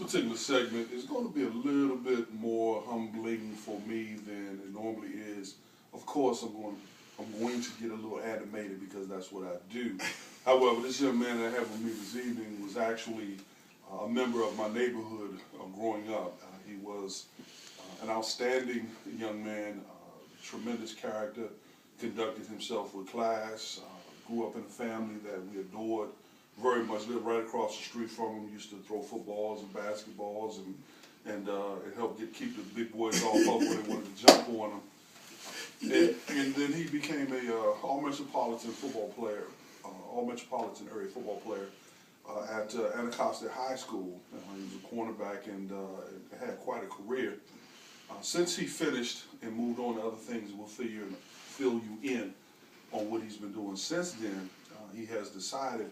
particular segment is going to be a little bit more humbling for me than it normally is. Of course, I'm going to get a little animated because that's what I do. However, this young man that I have with me this evening was actually a member of my neighborhood growing up. He was an outstanding young man, tremendous character, conducted himself with class, grew up in a family that we adored very much, lived right across the street from him, used to throw footballs and basketballs and help keep the big boys off of when they wanted to jump on him. And then he became a all-metropolitan football player, all-metropolitan area football player at Anacostia High School. He was a cornerback and had quite a career. Since he finished and moved on to other things, we'll fill you in on what he's been doing since then. He has decided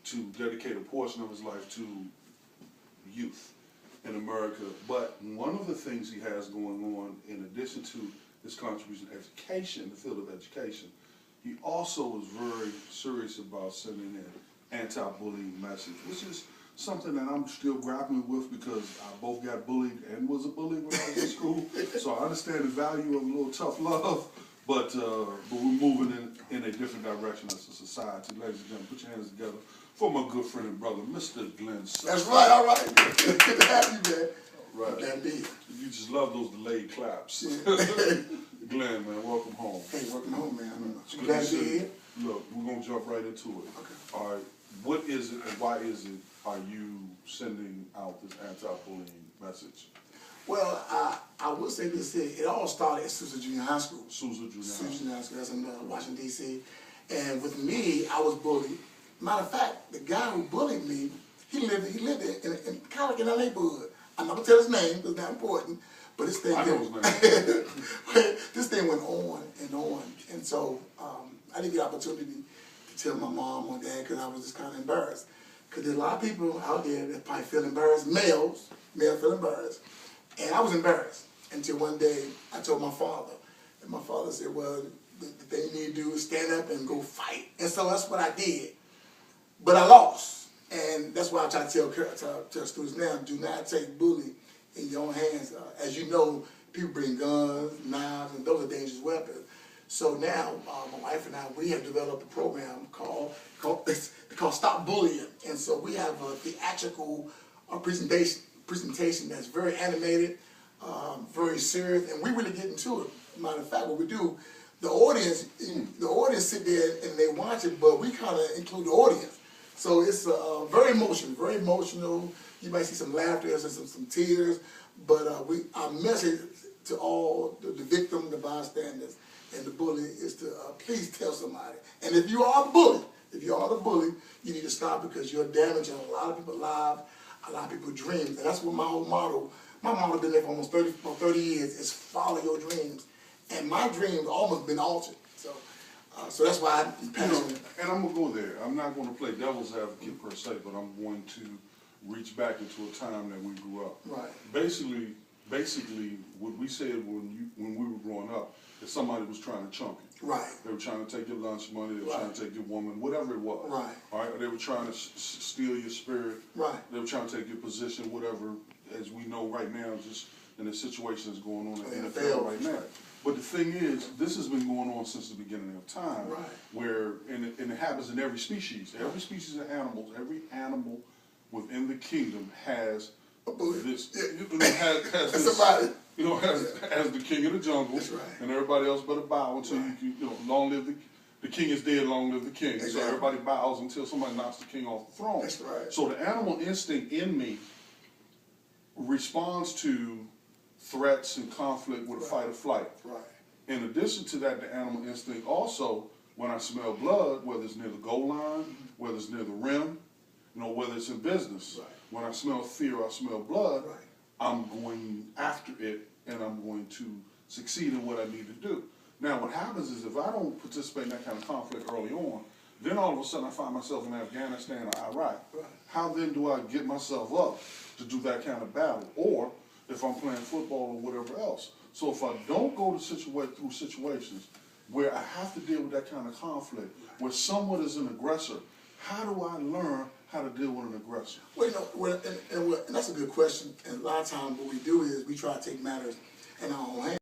to dedicate a portion of his life to youth in America. But one of the things he has going on, in addition to his contribution to education, the field of education, he also is very serious about sending an anti-bullying message, which is something that I'm still grappling with because I both got bullied and was a bully when I was in school. So I understand the value of a little tough love, but we're moving in a different direction as a society. Ladies and gentlemen, put your hands together for my good friend and brother, Mr. Glenn Sutton. That's right, all right. Good to have you, man. Right. Indeed. You just love those delayed claps. Glenn, man, welcome home. Hey, welcome home, man. It's Glad to be here. Look, we're going to jump right into it. Okay. All right. What is it and why is it are you sending out this anti-bullying message? Well, I will say this here. It all started at Sousa Junior High School. Sousa Junior High School. That's in Washington, D.C. And with me, I was bullied. Matter of fact, the guy who bullied me, he lived in kind of like in our neighborhood. I'm not going to tell his name because it's not important. But this thing, I know his name. This thing went on and on. And so I didn't get the opportunity to tell my mom or dad because I was just kind of embarrassed. Because there's a lot of people out there that probably feel embarrassed, males feel embarrassed. And I was embarrassed until one day I told my father. And my father said, well, the thing you need to do is stand up and go fight. And so that's what I did. But I lost. And that's why I try to tell students now, do not take bullying in your own hands. As you know, people bring guns, knives, and those are dangerous weapons. So now, my wife and I, we have developed a program called Stop Bullying. And so we have a theatrical presentation that's very animated, very serious, and we really get into it. Matter of fact, what we do, the audience sit there and they watch it, but we kind of include the audience. So it's very emotional. You might see some laughter and some tears, but our message to all the victims, the bystanders, and the bully is to please tell somebody. And if you are the bully, you need to stop because you're damaging a lot of people's lives, a lot of people's dreams. And that's what my whole motto. My motto has been there for almost 30 years. Is follow your dreams. And my dreams almost been altered. So that's why I'm passionate. And I'm going to go there. I'm not going to play devil's advocate per se, but I'm going to reach back into a time that we grew up. Right. Basically, what we said when we were growing up is somebody was trying to chunk you. Right. They were trying to take your lunch money. They were trying to take your woman, whatever it was. Right. All right. Or they were trying to steal your spirit. Right. They were trying to take your position, whatever. As we know right now, just in the situation that's going on in the NFL right now. But the thing is, this has been going on since the beginning of time. Right. Where and it happens in every species. Every species of animals, every animal within the kingdom has this. Has this. Somebody. As the king of the jungle, that's right. And everybody else better bow until long live the king is dead, long live the king. Exactly. So everybody bows until somebody knocks the king off the throne. That's right. So the animal instinct in me responds to threats and conflict with a fight or flight. Right. In addition to that, the animal instinct also, when I smell blood, whether it's near the goal line, whether it's near the rim, whether it's in business, right. When I smell fear, I smell blood, right. I'm going after it and I'm going to succeed in what I need to do. Now, what happens is if I don't participate in that kind of conflict early on, then all of a sudden I find myself in Afghanistan or Iraq. Right. How then do I get myself up to do that kind of battle? Or if I'm playing football or whatever else. So if I don't go through situations where I have to deal with that kind of conflict, where someone is an aggressor, how do I learn how to deal with an aggressor? Well, you know, and that's a good question. And a lot of times what we do is we try to take matters in our own hands.